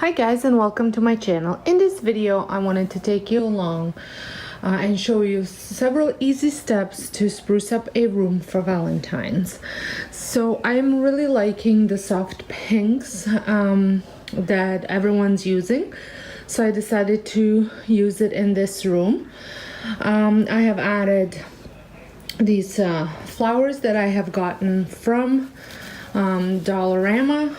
Hi guys, and welcome to my channel. In this video I wanted to take you along and show you several easy steps to spruce up a room for Valentine's. So I'm really liking the soft pinks that everyone's using, so I decided to use it in this room. I have added these flowers that I have gotten from Dollarama,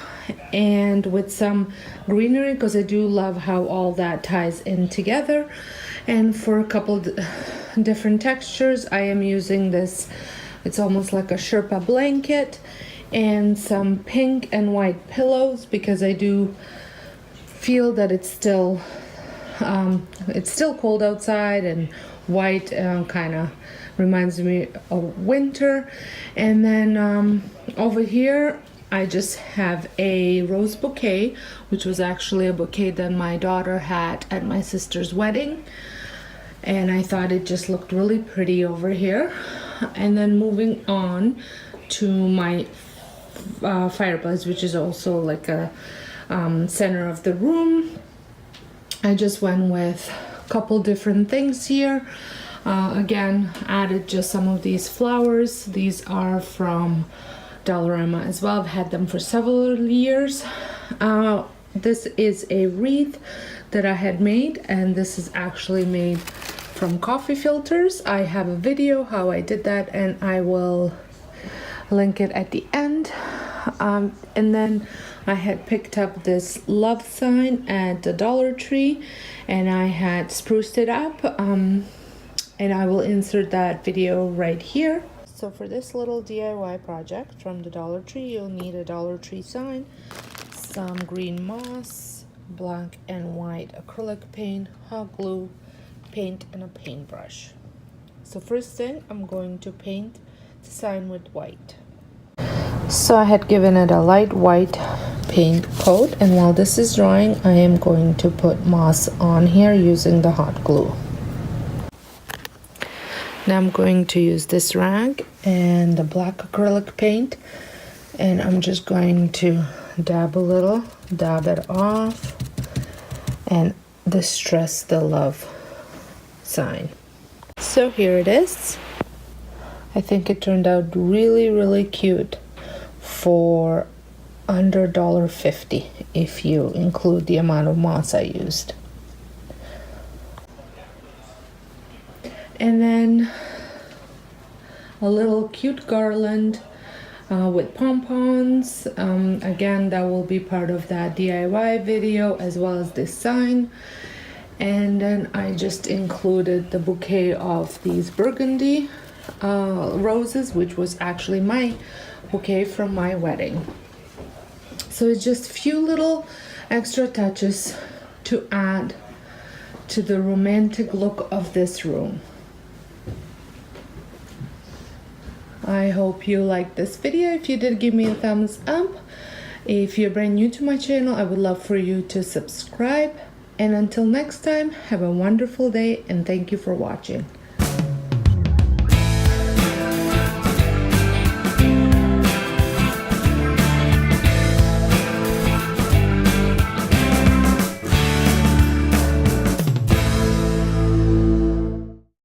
and with some greenery because I do love how all that ties in together. And for a couple different textures I am using this, it's almost like a Sherpa blanket, and some pink and white pillows because I do feel that it's still cold outside, and white kind of reminds me of winter. And then over here I just have a rose bouquet, which was actually a bouquet that my daughter had at my sister's wedding, and I thought it just looked really pretty over here. And then moving on to my fireplace, which is also like a center of the room, I just went with a couple different things here. Again, added just some of these flowers. These are from Dollarama as well. I've had them for several years. This is a wreath that I had made, and this is actually made from coffee filters. I have a video how I did that, and I will link it at the end. And then I had picked up this love sign at the Dollar Tree, and I had spruced it up, and I will insert that video right here. So for this little DIY project from the Dollar Tree, you'll need a Dollar Tree sign, some green moss, black and white acrylic paint, hot glue, paint, and a paintbrush. So first thing, I'm going to paint the sign with white. So I had given it a light white paint coat, and while this is drying, I am going to put moss on here using the hot glue. Now I'm going to use this rag and the black acrylic paint, and I'm just going to dab a little, dab it off, and distress the love sign. So here it is. I think it turned out really cute for under $1.50 if you include the amount of moss I used. And then a little cute garland with pom-poms. Again, that will be part of that DIY video, as well as this sign. And then I just included the bouquet of these burgundy roses, which was actually my bouquet from my wedding. So it's just a few little extra touches to add to the romantic look of this room. I hope you liked this video. If you did, give me a thumbs up. If you're brand new to my channel, I would love for you to subscribe. And until next time, have a wonderful day, and thank you for watching.